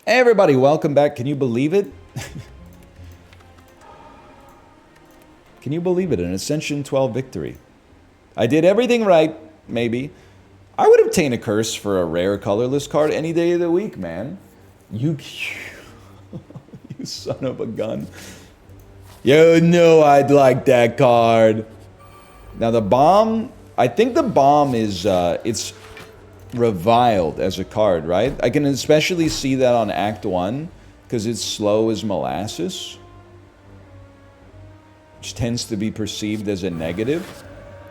Hey everybody, welcome back. Can you believe it? Can you believe it? An Ascension 12 victory. I did everything right, maybe. I would obtain a curse for a rare colorless card any day of the week, man. You son of a gun. You knew I'd like that card. Now the bomb, I think the bomb is, it's reviled as a card, right? I can especially see that on Act 1, because it's slow as molasses, which tends to be perceived as a negative.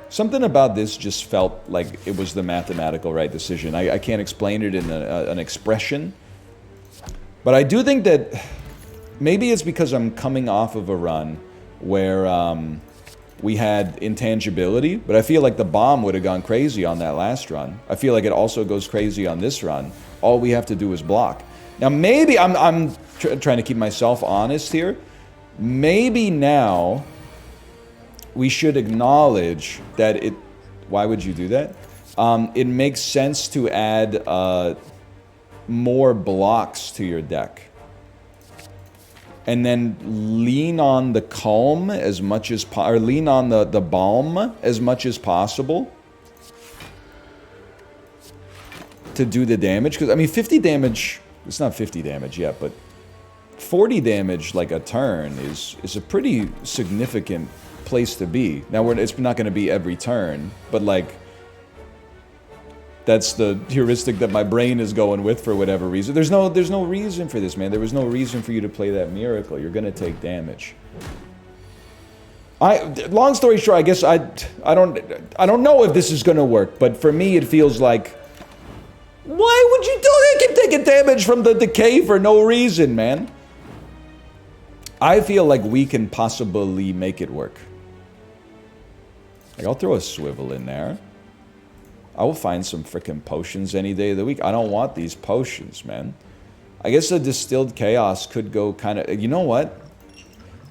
Something about this just felt like it was the mathematical right decision. I can't explain it in an expression, but I do think that maybe it's because I'm coming off of a run where we had intangibility, but I feel like the bomb would have gone crazy on that last run. I feel like it also goes crazy on this run. All we have to do is block. Now maybe, I'm trying to keep myself honest here, maybe now we should acknowledge that it, why would you do that? It makes sense to add more blocks to your deck. And then lean on the calm as much as or lean on the balm as much as possible to do the damage. Because I mean, 50 damage, it's not 50 damage yet, but 40 damage like a turn is a pretty significant place to be. Now it's not going to be every turn, but like that's the heuristic that my brain is going with for whatever reason. There's no reason for this, man. There was no reason for you to play that miracle. You're gonna take damage. Long story short, I guess I don't know if this is gonna work, but for me it feels like, why would you do that? Keep taking damage from the decay for no reason, man. I feel like we can possibly make it work. Like I'll throw a swivel in there. I will find some frickin' potions any day of the week. I don't want these potions, man. I guess a Distilled Chaos could go kind of... You know what?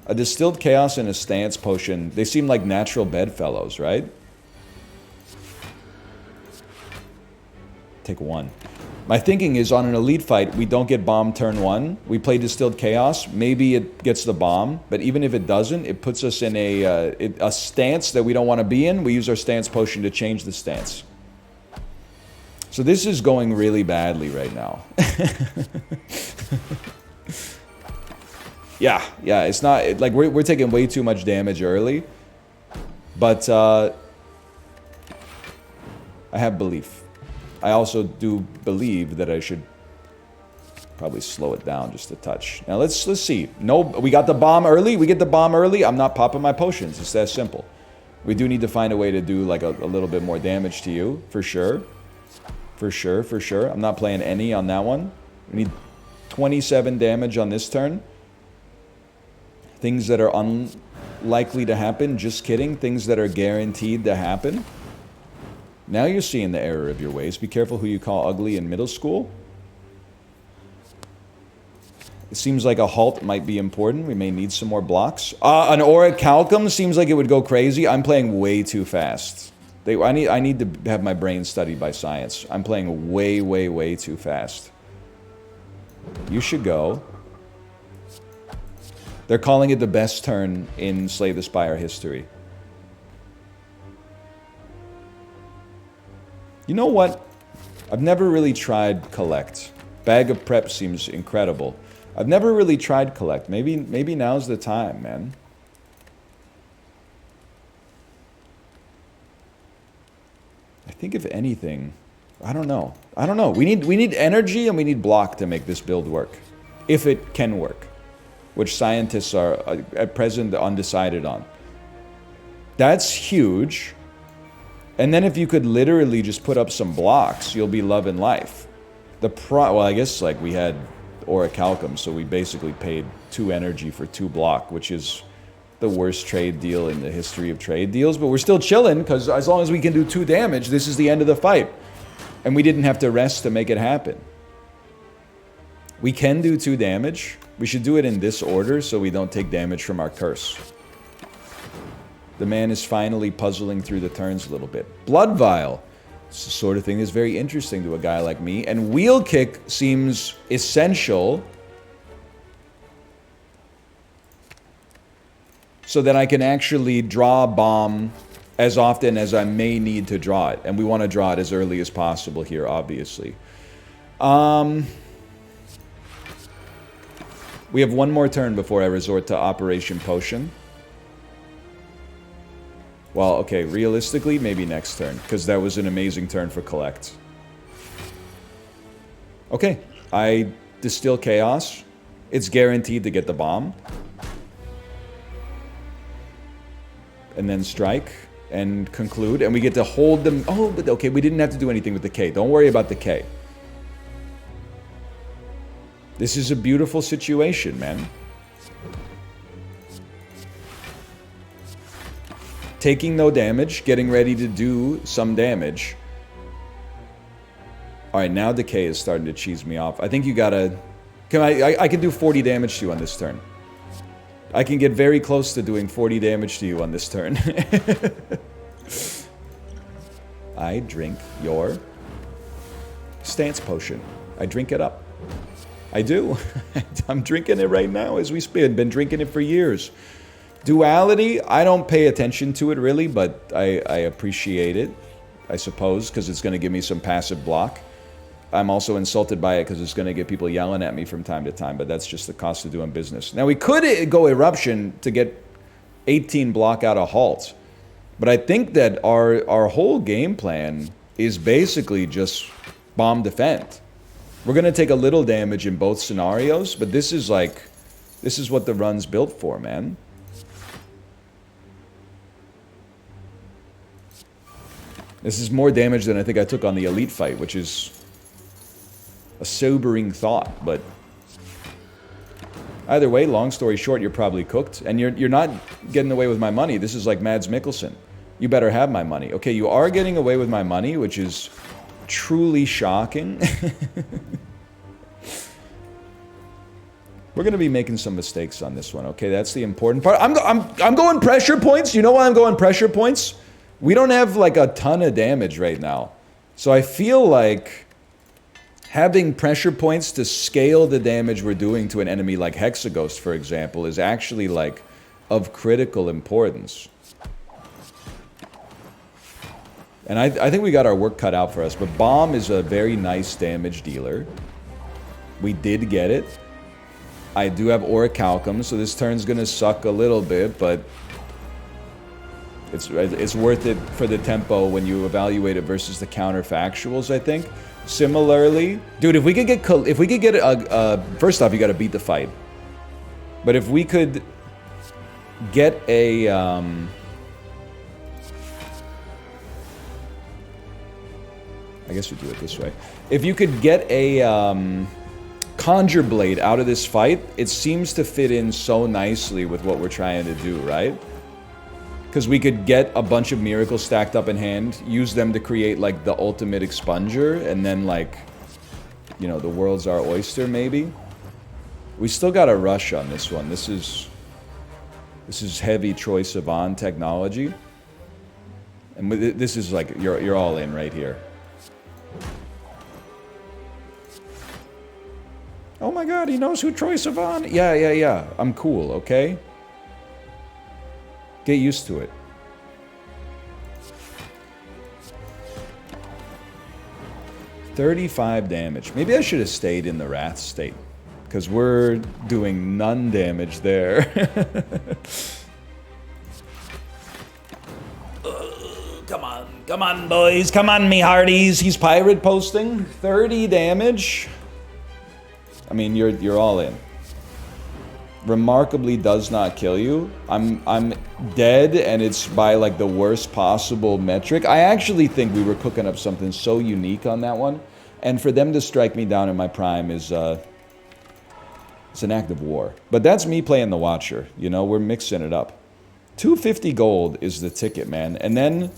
A Distilled Chaos and a Stance Potion, they seem like natural bedfellows, right? Take one. My thinking is on an elite fight, we don't get bomb turn 1. We play Distilled Chaos. Maybe it gets the bomb, but even if it doesn't, it puts us in a stance that we don't want to be in. We use our Stance Potion to change the stance. So this is going really badly right now. yeah, it's not, like, we're taking way too much damage early. But, I have belief. I also do believe that I should probably slow it down just a touch. Now, let's see. No, we got the bomb early. We get the bomb early. I'm not popping my potions. It's that simple. We do need to find a way to do, like, a little bit more damage to you, for sure. For sure. I'm not playing any on that one. We need 27 damage on this turn. Things that are unlikely to happen, just kidding. Things that are guaranteed to happen. Now you're seeing the error of your ways. Be careful who you call ugly in middle school. It seems like a halt might be important. We may need some more blocks. An Orichalcum seems like it would go crazy. I'm playing way too fast. I need to have my brain studied by science. I'm playing way too fast. You should go. They're calling it the best turn in Slay the Spire history. You know what? I've never really tried Collect. Bag of Prep seems incredible. I've never really tried Collect. Maybe now's the time, man. I think if anything, I don't know. We need energy and we need block to make this build work. If it can work. Which scientists are at present undecided on. That's huge. And then if you could literally just put up some blocks, you'll be loving life. Well, I guess like we had Orichalcum, so we basically paid 2 energy for 2 block, which is the worst trade deal in the history of trade deals, but we're still chilling, because as long as we can do 2 damage, this is the end of the fight. And we didn't have to rest to make it happen. We can do 2 damage. We should do it in this order so we don't take damage from our curse. The man is finally puzzling through the turns a little bit. Blood Vial. It's the sort of thing that's very interesting to a guy like me. And wheel kick seems essential so that I can actually draw bomb as often as I may need to draw it. And we want to draw it as early as possible here, obviously. We have one more turn before I resort to Operation Potion. Well, okay, realistically, maybe next turn, because that was an amazing turn for Collect. Okay, I Distill Chaos. It's guaranteed to get the bomb. And then Strike. And conclude, and we get to hold them. Oh, but okay, we didn't have to do anything with the K. Don't worry about the K. This is a beautiful situation, man. Taking no damage, getting ready to do some damage. Alright, now the K is starting to cheese me off. I think you gotta... I can do 40 damage to you on this turn. I can get very close to doing 40 damage to you on this turn. I drink your stance potion. I drink it up. I do. I'm drinking it right now as we speak. I've been drinking it for years. Duality, I don't pay attention to it really, but I appreciate it, I suppose, because it's going to give me some passive block. I'm also insulted by it because it's going to get people yelling at me from time to time, but that's just the cost of doing business. Now, we could go Eruption to get 18 block out of Halt, but I think that our whole game plan is basically just bomb defend. We're going to take a little damage in both scenarios, but this is what the run's built for, man. This is more damage than I think I took on the Elite fight, which is a sobering thought, but either way, long story short, you're probably cooked, and you're not getting away with my money. This is like Mads Mikkelsen. You better have my money. Okay, you are getting away with my money, which is truly shocking. We're gonna be making some mistakes on this one. Okay, that's the important part. I'm going pressure points. You know why I'm going pressure points? We don't have like a ton of damage right now, so I feel like having pressure points to scale the damage we're doing to an enemy like Hexaghost, for example, is actually like of critical importance. And I think we got our work cut out for us, but Bomb is a very nice damage dealer. We did get it. I do have Orichalcum, so this turn's gonna suck a little bit, but it's worth it for the tempo when you evaluate it versus the counterfactuals, I think. Similarly, dude, if we could get a first off, you got to beat the fight. But if we could get a I guess we do it this way. If you could get a Conjure Blade out of this fight, it seems to fit in so nicely with what we're trying to do, right? Because we could get a bunch of miracles stacked up in hand, use them to create, like, the ultimate expunger, and then, like, you know, the world's our oyster, maybe? We still got a rush on this one. This is heavy Troy Sivan technology. And this is, like, you're all in right here. Oh my god, he knows who Troy Sivan... Yeah. I'm cool, okay? Get used to it. $35 damage. Maybe I should have stayed in the Wrath state, because we're doing none damage there. Come on, boys. Come on, me hearties. He's pirate posting. 30 damage. I mean, you're all in. Remarkably does not kill you. I'm dead, and it's by like the worst possible metric. I actually think we were cooking up something so unique on that one, and for them to strike me down in my prime is it's an act of war. But that's me playing the Watcher. You know, we're mixing it up. 250 gold is the ticket, man, and then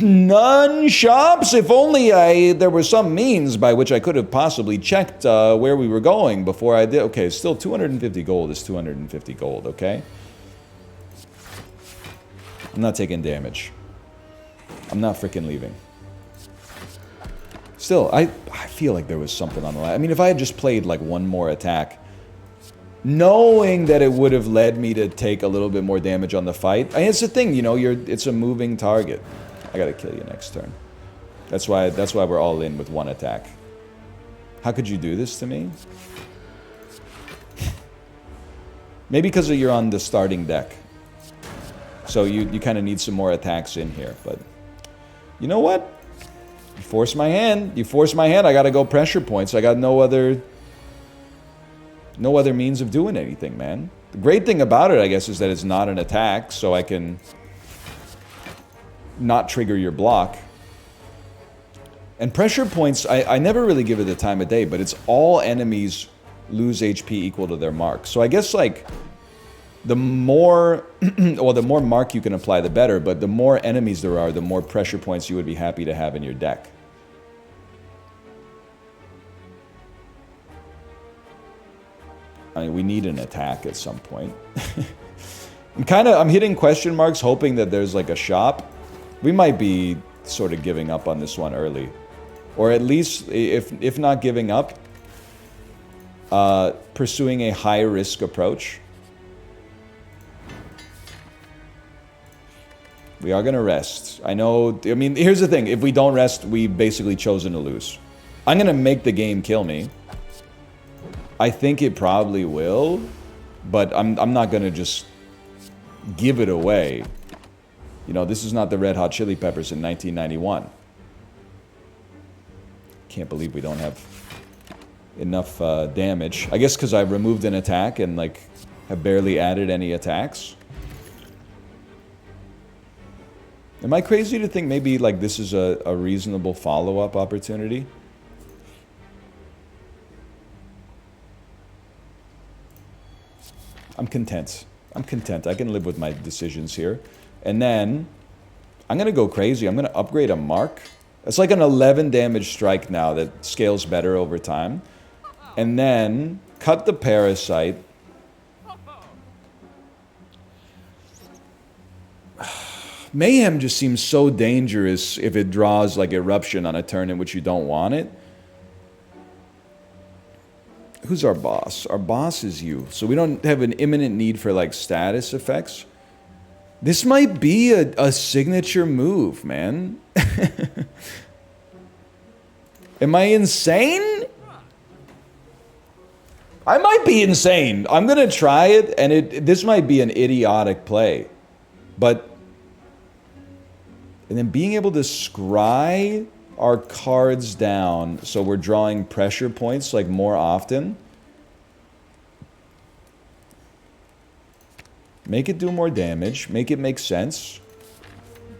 none shops. If only there was some means by which I could have possibly checked where we were going before I did. Okay, still 250 gold is 250 gold, okay? I'm not taking damage. I'm not freaking leaving. Still, I feel like there was something on the line. I mean, if I had just played like one more attack, knowing that it would have led me to take a little bit more damage on the fight. I mean, it's the thing, you know, it's a moving target. I gotta kill you next turn. That's why we're all in with one attack. How could you do this to me? Maybe because you're on the starting deck. So you kind of need some more attacks in here, but you know what? You force my hand. You force my hand. I gotta go pressure points. I got no other means of doing anything, man. The great thing about it, I guess, is that it's not an attack, so I can not trigger your block. And pressure points, I never really give it the time of day, but it's all enemies lose HP equal to their mark. So I guess, like, the more, well, the more mark you can apply, the better, but the more enemies there are, the more pressure points you would be happy to have in your deck. I mean, we need an attack at some point. I'm hitting question marks, hoping that there's like a shop. We might be sort of giving up on this one early. Or at least, if not giving up, pursuing a high-risk approach. We are going to rest. I know, I mean, here's the thing. If we don't rest, we've basically chosen to lose. I'm going to make the game kill me. I think it probably will, but I'm not going to just give it away. You know, this is not the Red Hot Chili Peppers in 1991. Can't believe we don't have enough damage. I guess because I removed an attack and, like, have barely added any attacks. Am I crazy to think maybe, like, this is a reasonable follow-up opportunity? I'm content. I'm content. I can live with my decisions here. And then, I'm going to go crazy. I'm going to upgrade a mark. It's like an 11 damage strike now that scales better over time. And then, cut the parasite. Mayhem just seems so dangerous if it draws, like, Eruption on a turn in which you don't want it. Who's our boss? Our boss is you. So we don't have an imminent need for, like, status effects. This might be a signature move, man. Am I insane? I might be insane. I'm going to try it, and this might be an idiotic play. But... and then being able to scry our cards down so we're drawing pressure points, like, more often. Make it do more damage. Make it make sense.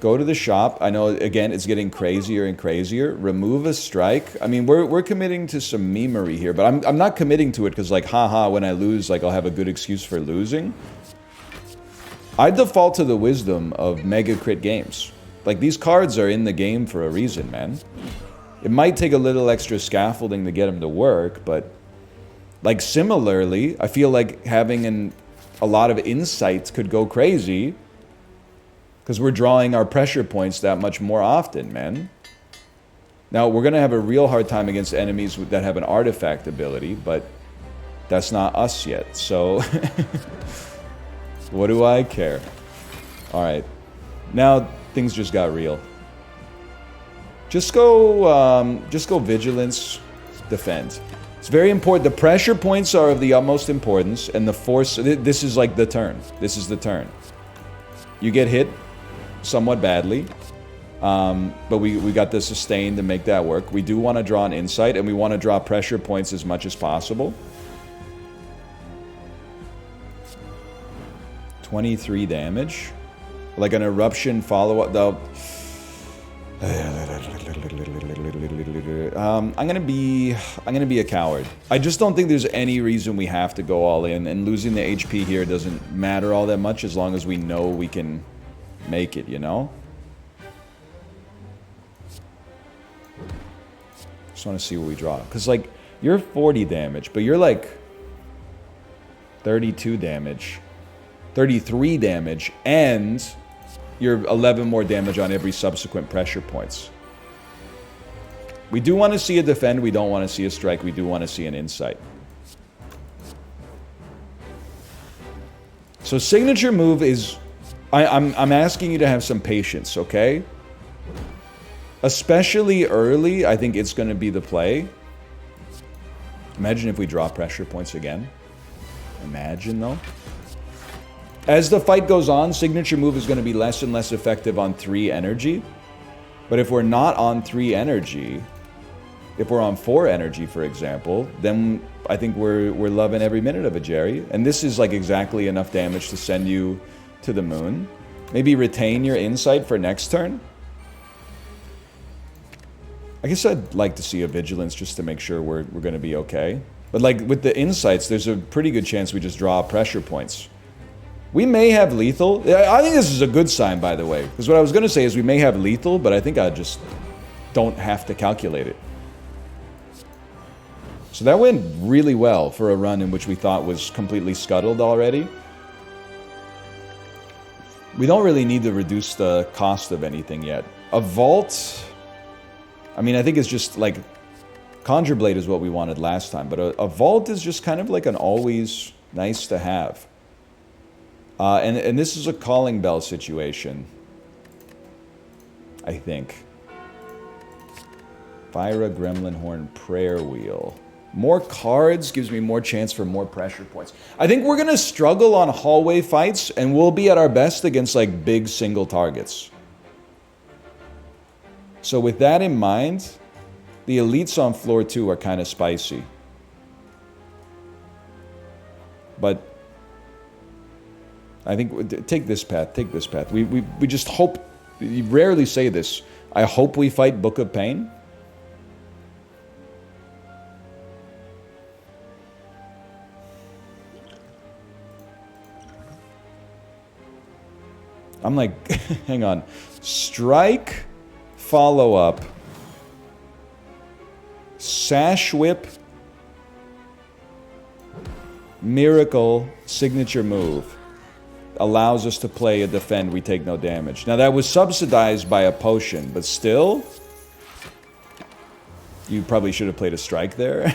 Go to the shop. I know, again, it's getting crazier and crazier. Remove a strike. I mean, we're committing to some memery here, but I'm not committing to it because, like, haha, when I lose, like, I'll have a good excuse for losing. I default to the wisdom of mega crit games. Like, these cards are in the game for a reason, man. It might take a little extra scaffolding to get them to work, but... like, similarly, I feel like having a lot of insights could go crazy. Because we're drawing our pressure points that much more often, man. Now, we're going to have a real hard time against enemies that have an artifact ability, but... that's not us yet, so... what do I care? Alright. Now... things just got real. Just go vigilance, defend. It's very important. The pressure points are of the utmost importance, and the force, this is like the turn. This is the turn. You get hit somewhat badly, but we got the sustain to make that work. We do want to draw an insight, and we want to draw pressure points as much as possible. 23 damage. Like an eruption follow-up, though. I'm gonna be a coward. I just don't think there's any reason we have to go all in, and losing the HP here doesn't matter all that much as long as we know we can make it, you know? Just want to see what we draw. Because, like, you're 40 damage, but you're, like, 32 damage. 33 damage, and... you're 11 more damage on every subsequent pressure points. We do want to see a defend. We don't want to see a strike. We do want to see an insight. So signature move is... I'm asking you to have some patience, okay? Especially early, I think it's going to be the play. Imagine if we draw pressure points again. Imagine, though. As the fight goes on, signature move is going to be less and less effective on 3 energy. But if we're not on 3 energy, if we're on 4 energy, for example, then I think we're loving every minute of it, Jerry. And this is like exactly enough damage to send you to the moon. Maybe retain your insight for next turn. I guess I'd like to see a vigilance just to make sure we're going to be okay. But like with the insights, there's a pretty good chance we just draw pressure points. We may have lethal. I think this is a good sign, by the way. Because what I was going to say is we may have lethal, but I think I just don't have to calculate it. So that went really well for a run in which we thought was completely scuttled already. We don't really need to reduce the cost of anything yet. A vault... I mean, I think it's just like... Conjure Blade is what we wanted last time, but a vault is just kind of like an always nice to have. And this is a calling bell situation. I think. Fire, Gremlin Horn, Prayer Wheel. More cards gives me more chance for more pressure points. I think we're going to struggle on hallway fights, and we'll be at our best against, like, big single targets. So with that in mind, the elites on floor 2 are kind of spicy. But I think, take this path, take this path. We just hope, you rarely say this, I hope we fight Book of Pain. I'm like, hang on. Strike, follow up, Sash Whip, Miracle, signature move. Allows us to play a defend, we take no damage. Now that was subsidized by a potion, but still, you probably should have played a strike there.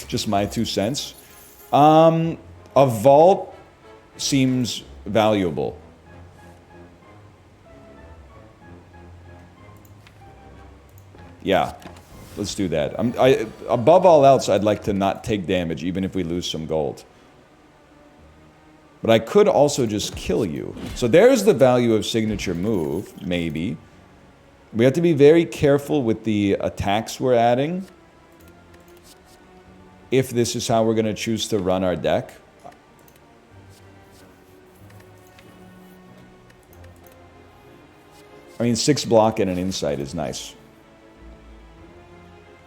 Just my 2 cents. A vault seems valuable. Yeah, let's do that. Above all else, I'd like to not take damage, even if we lose some gold. But I could also just kill you. So there's the value of signature move, maybe. We have to be very careful with the attacks we're adding. If this is how we're going to choose to run our deck. I mean, 6 block and an insight is nice.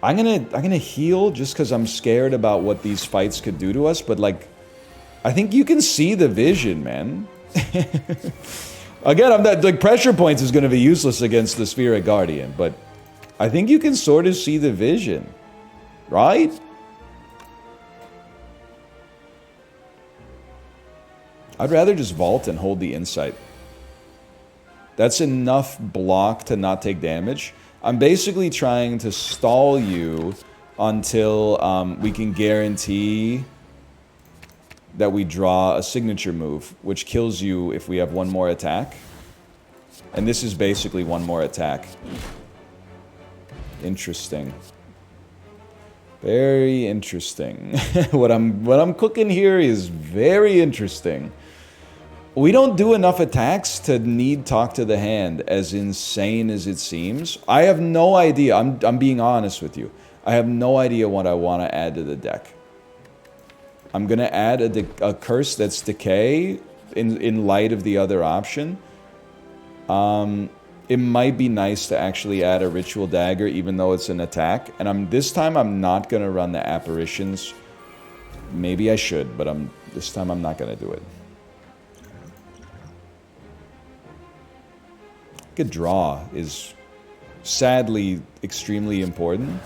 I'm gonna heal just because I'm scared about what these fights could do to us, but like, I think you can see the vision, man. Again, I'm not, like, pressure points is gonna be useless against the Spheric Guardian, but I think you can sort of see the vision, right? I'd rather just vault and hold the insight. That's enough block to not take damage. I'm basically trying to stall you until we can guarantee that we draw a signature move, which kills you if we have 1 more attack. And this is basically 1 more attack. Interesting. Very interesting. What I'm cooking here is very interesting. We don't do enough attacks to need Talk to the Hand, as insane as it seems. I have no idea. I'm being honest with you. I have no idea what I want to add to the deck. I'm going to add a curse that's decay in light of the other option. It might be nice to actually add a Ritual Dagger, even though it's an attack. And this time I'm not going to run the Apparitions. Maybe I should, but this time I'm not going to do it. Good draw is sadly extremely important.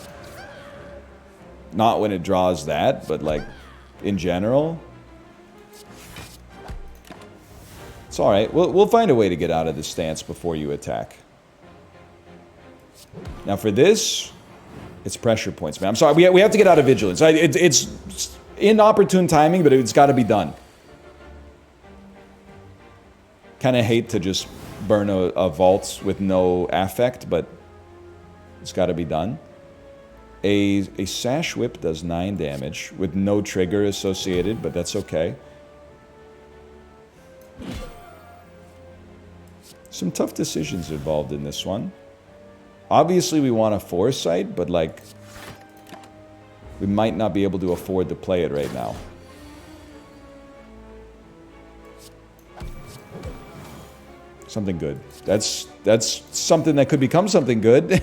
Not when it draws that, but like in general. It's alright. We'll find a way to get out of this stance before you attack. Now for this, It's pressure points, man. I'm sorry, we have to get out of vigilance. It's inopportune timing, but it's got to be done. Kind of hate to just burn a vault with no affect, but it's got to be done. A Sash Whip does 9 damage with no trigger associated, but that's okay. Some tough decisions involved in this one. Obviously, we want a Foresight, but, like, we might not be able to afford to play it right now. Something good. That's something that could become something good.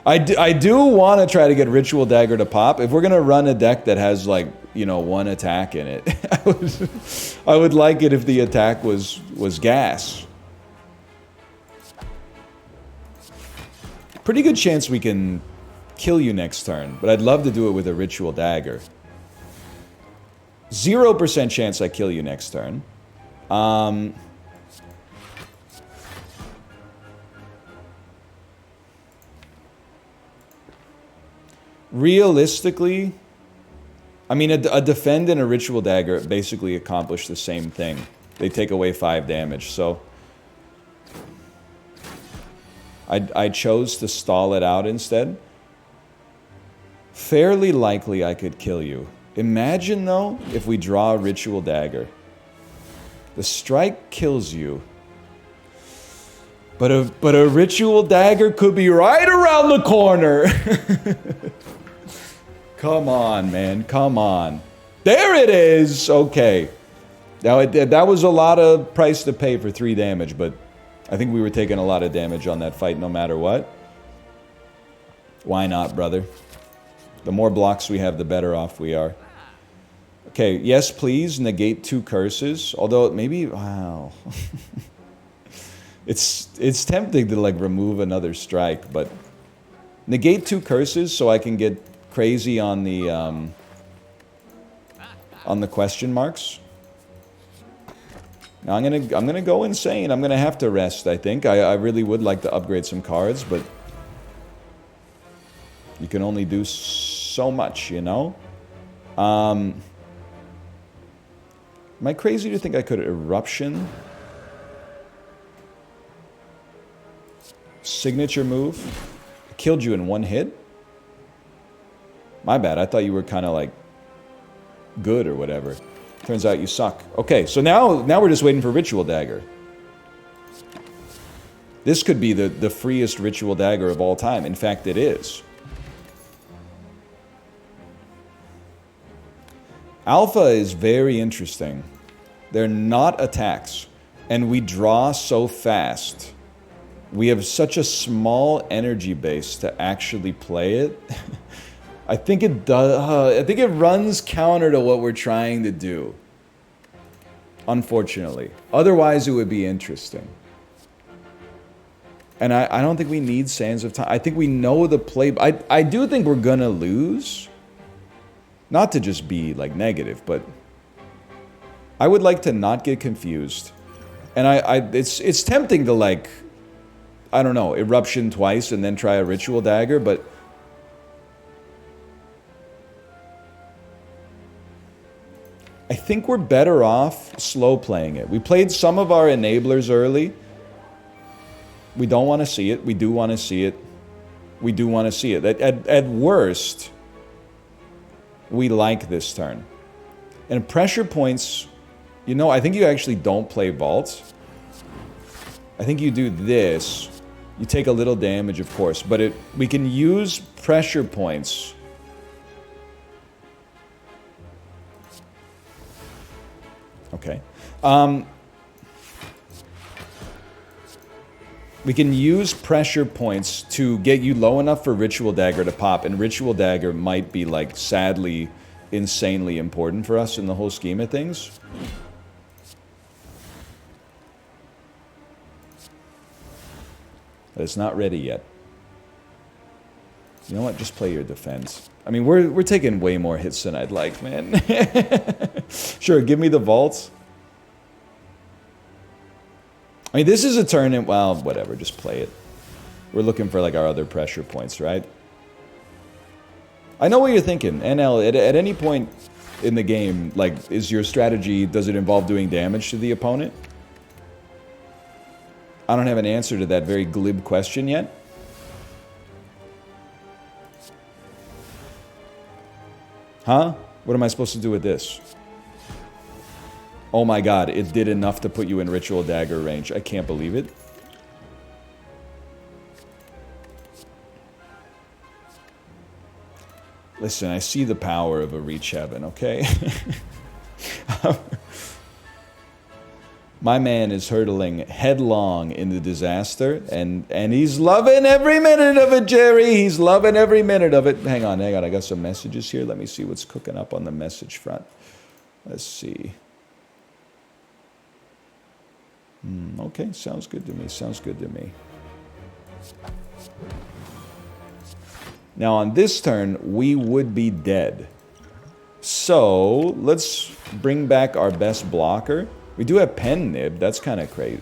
I do want to try to get Ritual Dagger to pop. If we're going to run a deck that has, like, you know, 1 attack in it, I would like it if the attack was gas. Pretty good chance we can kill you next turn, but I'd love to do it with a Ritual Dagger. 0% chance I kill you next turn. Realistically, I mean, a Defend and a Ritual Dagger basically accomplish the same thing. They take away 5 damage, so I chose to stall it out instead. Fairly likely I could kill you. Imagine, though, if we draw a Ritual Dagger. The strike kills you. But a Ritual Dagger could be right around the corner. Come on, man. Come on. There it is! Okay. Now, that was a lot of price to pay for 3 damage, but I think we were taking a lot of damage on that fight no matter what. Why not, brother? The more blocks we have, the better off we are. Okay, yes, please, negate 2 curses. Although, maybe... Wow. It's tempting to, like, remove another strike, but... Negate 2 curses so I can get crazy on the question marks. Now I'm gonna go insane. I'm gonna have to rest, I think. I really would like to upgrade some cards, but you can only do so much, you know? Am I crazy to think I could Eruption? Signature move? I killed you in 1 hit? My bad, I thought you were kind of like good or whatever. Turns out you suck. Okay, so now we're just waiting for Ritual Dagger. This could be the freest Ritual Dagger of all time. In fact, it is. Alpha is very interesting. They're not attacks. And we draw so fast. We have such a small energy base to actually play it. I think it does. I think it runs counter to what we're trying to do. Unfortunately. Otherwise, it would be interesting. And I don't think we need Sands of Time. I think we know the play. I do think we're gonna lose. Not to just be, like, negative, but I would like to not get confused. And it's tempting to, like, I don't know, Eruption twice and then try a Ritual Dagger, but I think we're better off slow playing it. We played some of our enablers early. We don't want to see it. We do want to see it. We do want to see it. At worst, we like this turn. And pressure points, you know, I think you actually don't play vaults. I think you do this. You take a little damage, of course, but we can use pressure points. Okay. We can use pressure points to get you low enough for Ritual Dagger to pop, and Ritual Dagger might be, like, sadly, insanely important for us in the whole scheme of things. But it's not ready yet. You know what? Just play your defense. I mean, we're taking way more hits than I'd like, man. Sure, give me the vaults. I mean, this is a turn, well, whatever, just play it. We're looking for, like, our other pressure points, right? I know what you're thinking. NL, at any point in the game, like, is your strategy, does it involve doing damage to the opponent? I don't have an answer to that very glib question yet. Huh? What am I supposed to do with this? Oh my god, it did enough to put you in Ritual Dagger range. I can't believe it. Listen, I see the power of a Reach Heaven, okay? My man is hurtling headlong into disaster, and he's loving every minute of it, Jerry. He's loving every minute of it. Hang on. I got some messages here. Let me see what's cooking up on the message front. Let's see. Okay, sounds good to me. Sounds good to me. Now, on this turn, we would be dead. So, let's bring back our best blocker. We do have Pen Nib. That's kind of crazy.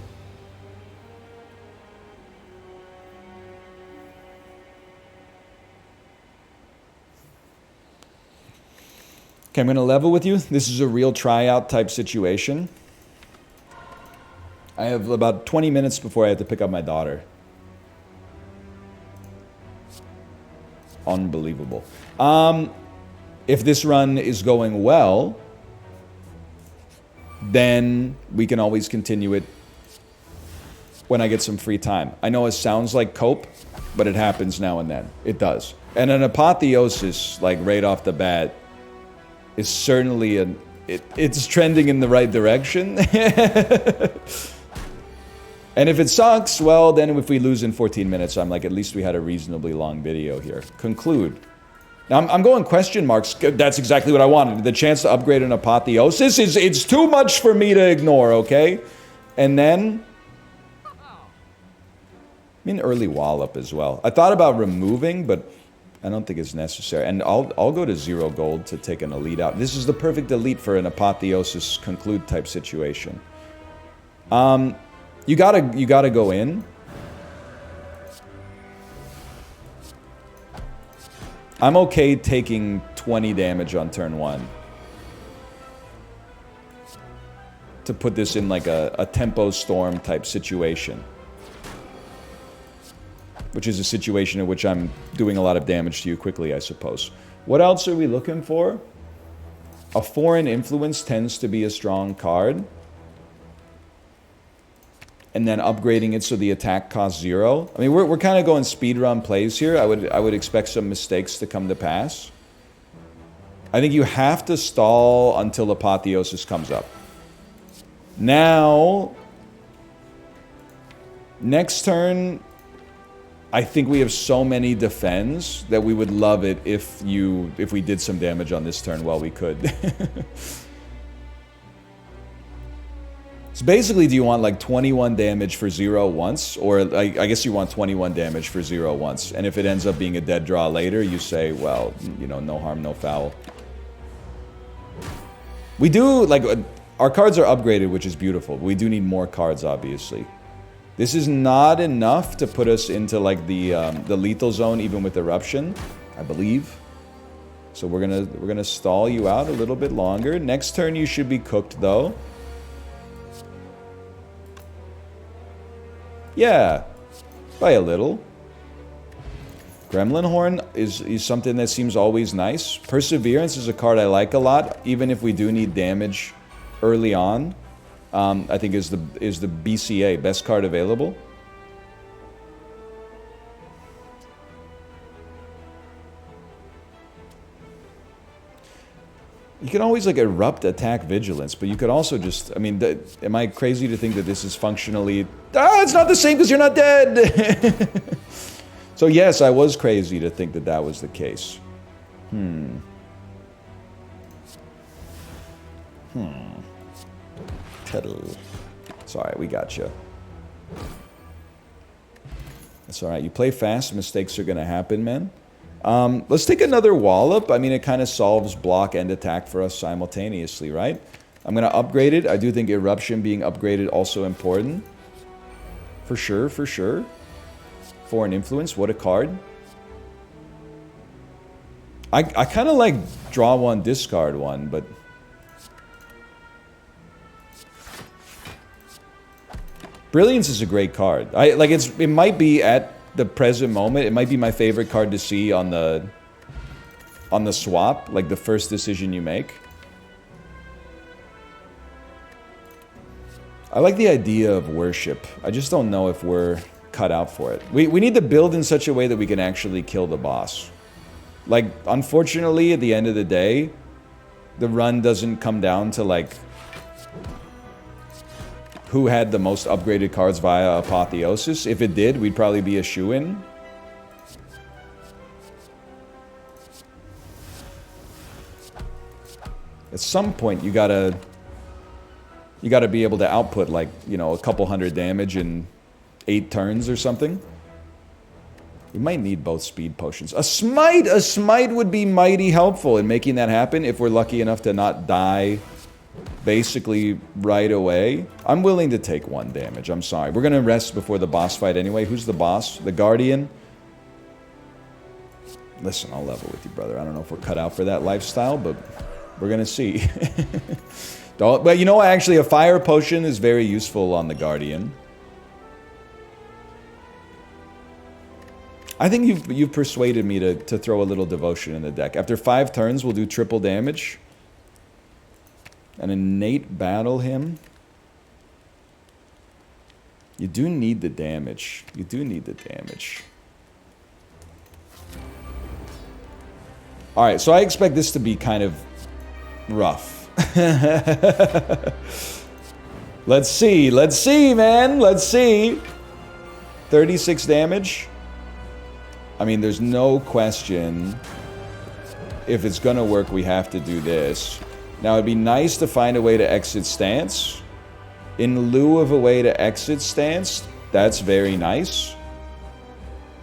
Okay, I'm going to level with you. This is a real tryout type situation. I have about 20 minutes before I have to pick up my daughter. Unbelievable. If this run is going well, then we can always continue it when I get some free time. I know it sounds like cope, but it happens now and then. It does. And an apotheosis, like right off the bat, is certainly it's trending in the right direction. And if it sucks, well, then if we lose in 14 minutes, I'm like, at least we had a reasonably long video here. Conclude. Now, I'm going question marks. That's exactly what I wanted. The chance to upgrade an apotheosis it's too much for me to ignore, okay? And then, I mean, early wallop as well. I thought about removing, but I don't think it's necessary. And I'll go to 0 gold to take an elite out. This is the perfect elite for an apotheosis conclude type situation. You gotta go in. I'm okay taking 20 damage on turn 1. To put this in like a tempo storm type situation. Which is a situation in which I'm doing a lot of damage to you quickly, I suppose. What else are we looking for? A foreign influence tends to be a strong card. And then upgrading it so the attack costs 0. I mean, we're kind of going speedrun plays here. I would expect some mistakes to come to pass. I think you have to stall until Apotheosis comes up. Now, next turn, I think we have so many defends that we would love it if we did some damage on this turn while we could. So basically, do you want like 21 damage for 0 once? Or I guess you want 21 damage for 0 once. And if it ends up being a dead draw later, you say, well, you know, no harm, no foul. We do, like, our cards are upgraded, which is beautiful. We do need more cards, obviously. This is not enough to put us into, like, the lethal zone, even with Eruption, I believe. So we're gonna stall you out a little bit longer. Next turn, you should be cooked, though. Yeah, by a little. Gremlin Horn is something that seems always nice. Perseverance is a card I like a lot, even if we do need damage early on. I think is the BCA, best card available. You can always, like, erupt attack vigilance, but you could also just, I mean, am I crazy to think that this is functionally, it's not the same because you're not dead! So yes, I was crazy to think that that was the case. Tuttle. It's alright, we got you. It's alright, you play fast, mistakes are gonna happen, man. Let's take another wallop. I mean, it kind of solves block and attack for us simultaneously, right? I'm going to upgrade it. I do think Eruption being upgraded also important. For sure, for sure. Foreign Influence, what a card. I kind of like draw one, discard one, but... Brilliance is a great card. It might be at the present moment, it might be my favorite card to see on the swap, like the first decision you make. I like the idea of worship. I just don't know if we're cut out for it. We need to build in such a way that we can actually kill the boss. Like, unfortunately, at the end of the day, the run doesn't come down to, like, who had the most upgraded cards via Apotheosis. If it did, we'd probably be a shoo-in. At some point, you gotta be able to output, like, you know, a couple hundred damage in 8 turns or something. We might need both speed potions. A smite would be mighty helpful in making that happen if we're lucky enough to not die basically right away. I'm willing to take 1 damage. I'm sorry. We're gonna rest before the boss fight anyway. Who's the boss? The Guardian? Listen, I'll level with you, brother. I don't know if we're cut out for that lifestyle, but we're gonna see. But you know what? Actually, a fire potion is very useful on the Guardian. I think you've persuaded me to throw a little devotion in the deck. After 5 turns, we'll do triple damage. An innate battle him. You do need the damage. You do need the damage. Alright, so I expect this to be kind of rough. Let's see, man. Let's see. 36 damage. I mean, there's no question. If it's gonna work, we have to do this. Now, it'd be nice to find a way to exit stance. In lieu of a way to exit stance, that's very nice.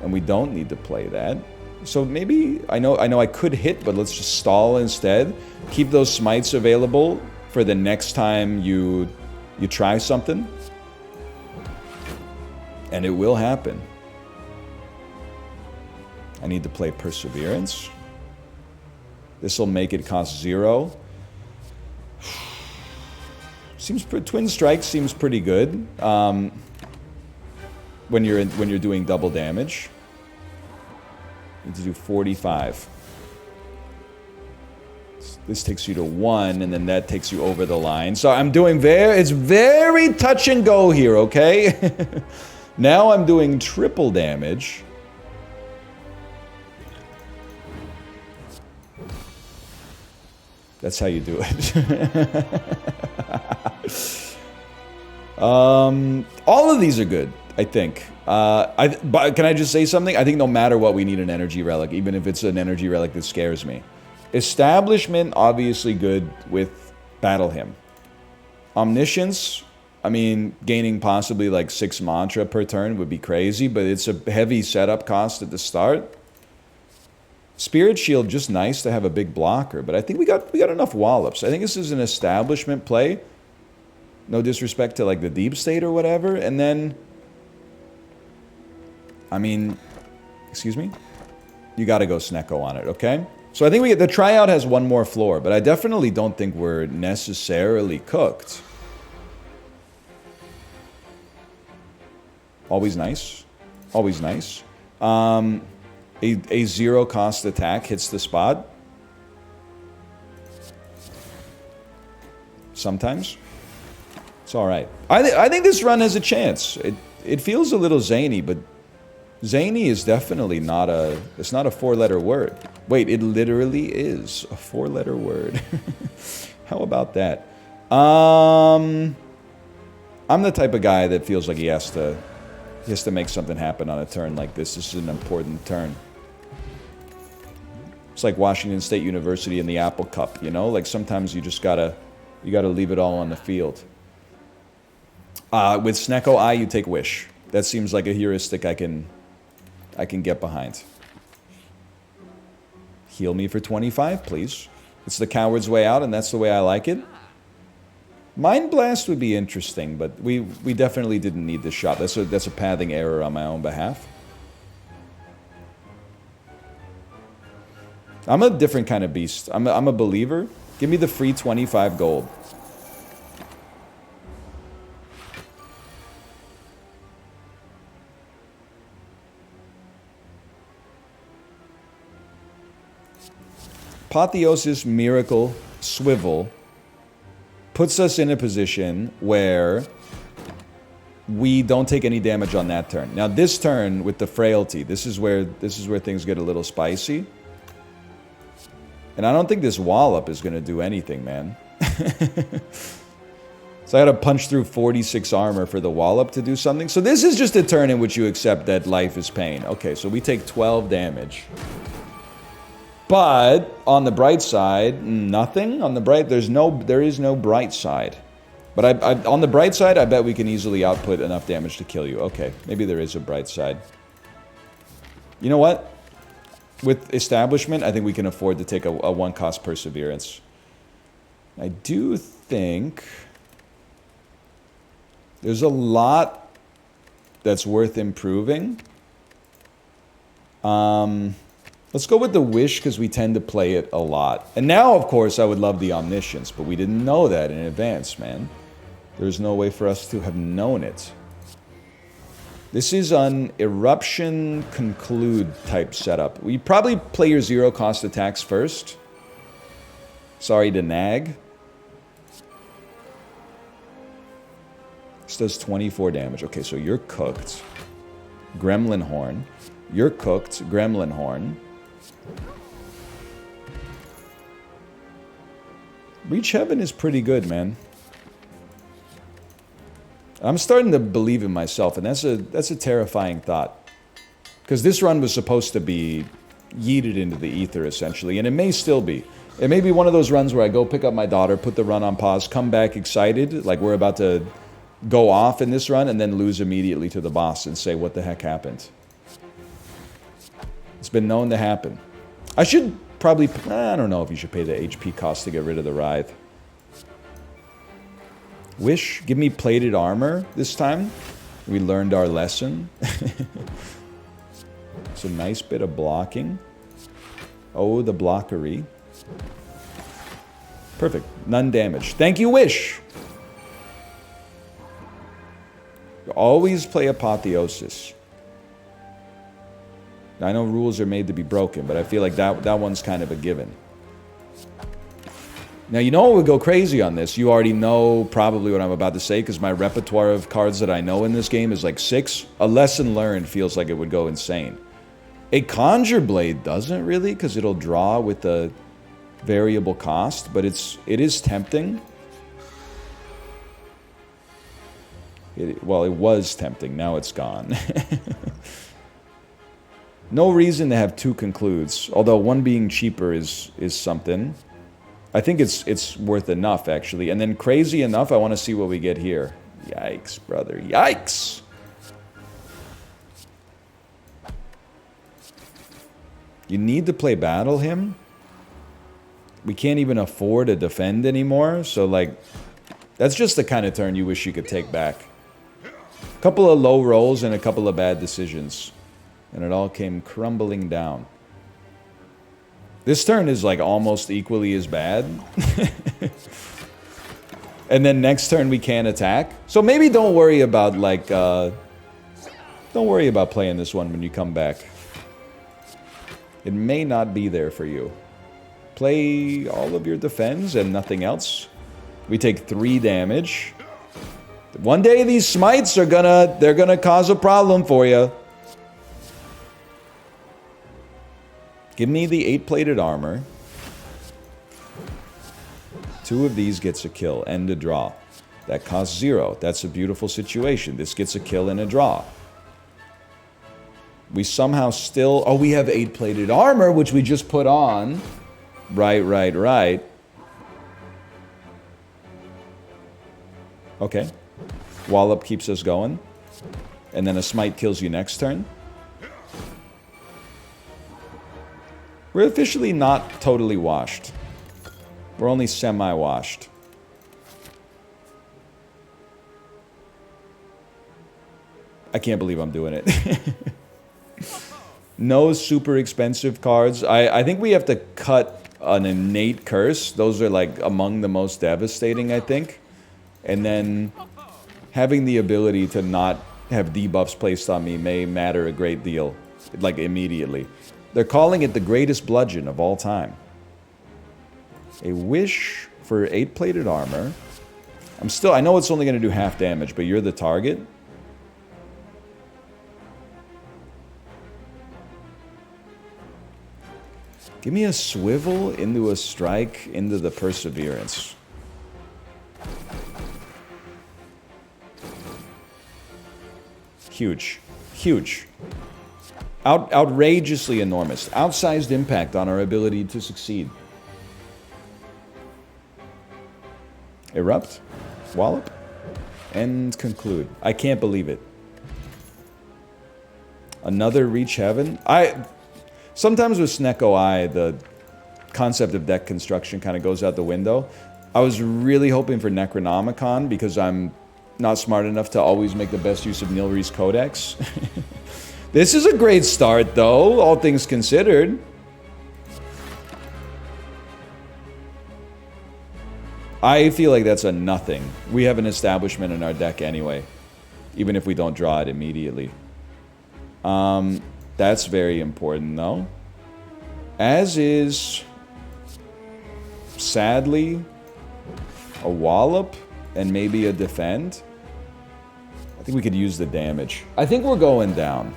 And we don't need to play that. So maybe, I know I could hit, but let's just stall instead. Keep those smites available for the next time you try something. And it will happen. I need to play Perseverance. This will make it cost 0. Twin Strike seems pretty good when you're doing double damage. You need to do 45. This takes you to 1, and then that takes you over the line. So I'm doing it's very touch and go here, okay? Now I'm doing triple damage. That's how you do it. All of these are good, I think. But can I just say something? I think no matter what, we need an energy relic, even if it's an energy relic that scares me. Establishment, obviously good with Battle Hymn. Omniscience, I mean, gaining possibly like 6 mantra per turn would be crazy, but it's a heavy setup cost at the start. Spirit Shield, just nice to have a big blocker, but I think we got enough wallops. I think this is an establishment play. No disrespect to like the Deep State or whatever, and then, I mean, excuse me? You gotta go Snecko on it, okay? So I think the tryout has 1 more floor, but I definitely don't think we're necessarily cooked. Always nice. Always nice. A 0 cost attack hits the spot. Sometimes. It's alright. I think this run has a chance. It feels a little zany, but zany is definitely not it's not a 4-letter word. Wait, it literally is a 4-letter word. How about that? I'm the type of guy that feels like he has to make something happen on a turn like this. This is an important turn. It's like Washington State University in the Apple Cup, you know? Like sometimes you just gotta leave it all on the field. With Snecko Eye, you take Wish. That seems like a heuristic I can get behind. Heal me for 25, please. It's the coward's way out, and that's the way I like it. Mind Blast would be interesting, but we definitely didn't need this shot. That's a pathing error on my own behalf. I'm a different kind of beast. I'm a believer. Give me the free 25 gold. Apotheosis, Miracle, Swivel puts us in a position where we don't take any damage on that turn. Now this turn with the Frailty, this is where things get a little spicy. And I don't think this Wallop is going to do anything, man. So I got to punch through 46 armor for the Wallop to do something. So this is just a turn in which you accept that life is pain. Okay, so we take 12 damage. But on the bright side, nothing. On the bright, there is no bright side. But on the bright side, I bet we can easily output enough damage to kill you. Okay, maybe there is a bright side. You know what? With Establishment, I think we can afford to take a one-cost Perseverance. I do think there's a lot that's worth improving. Let's go with the Wish, because we tend to play it a lot. And now, of course, I would love the Omniscience, but we didn't know that in advance, man. There's no way for us to have known it. This is an Eruption Conclude type setup. We probably play your zero-cost attacks first. Sorry to nag. This does 24 damage. Okay, so you're cooked. Gremlin Horn. You're cooked. Gremlin Horn. Reach Heaven is pretty good, man. I'm starting to believe in myself, and that's a terrifying thought. Because this run was supposed to be yeeted into the ether, essentially, and it may still be. It may be one of those runs where I go pick up my daughter, put the run on pause, come back excited, like we're about to go off in this run, and then lose immediately to the boss and say, what the heck happened? It's been known to happen. I should probably... I don't know if you should pay the HP cost to get rid of the Writhe. Wish, give me plated armor this time. We learned our lesson. It's a nice bit of blocking. Oh, the blockery. Perfect. None damage. Thank you, Wish! Always play Apotheosis. I know rules are made to be broken, but I feel like that one's kind of a given. Now, you know what would go crazy on this? You already know probably what I'm about to say, because my repertoire of cards that I know in this game is like 6. A Lesson Learned feels like it would go insane. A Conjure Blade doesn't really, because it'll draw with the variable cost, but it is tempting. Well, it was tempting. Now it's gone. No reason to have 2 concludes, although one being cheaper is something. I think it's worth enough, actually. And then crazy enough, I want to see what we get here. Yikes, brother. Yikes! You need to play Battle Hymn. We can't even afford to defend anymore, so, like, that's just the kind of turn you wish you could take back. A couple of low rolls and a couple of bad decisions. And it all came crumbling down. This turn is like almost equally as bad. And then next turn we can't attack. So maybe don't worry about like, don't worry about playing this one when you come back. It may not be there for you. Play all of your defense and nothing else. We take 3 damage. One day these smites are they're gonna cause a problem for you. Give me the 8-plated armor. 2 of these gets a kill and a draw. That costs 0. That's a beautiful situation. This gets a kill and a draw. We somehow still... Oh, we have 8-plated armor, which we just put on. Right. Okay. Wallop keeps us going. And then a smite kills you next turn. We're officially not totally washed. We're only semi-washed. I can't believe I'm doing it. No super expensive cards. I think we have to cut an innate curse. Those are like among the most devastating, I think. And then having the ability to not have debuffs placed on me may matter a great deal, like immediately. They're calling it the greatest bludgeon of all time. A wish for 8-plated armor. I know it's only going to do half damage, but you're the target. Give me a swivel into a strike into the perseverance. Huge. Huge. Outrageously enormous. Outsized impact on our ability to succeed. Erupt. Wallop. And conclude. I can't believe it. Another Reach Heaven. Sometimes with Snecko the concept of deck construction kind of goes out the window. I was really hoping for Necronomicon because I'm not smart enough to always make the best use of Nilri's Codex. This is a great start, though, all things considered. I feel like that's a nothing. We have an establishment in our deck anyway, even if we don't draw it immediately. That's very important, though. As is, sadly, a Wallop and maybe a Defend. I think we could use the damage. I think we're going down.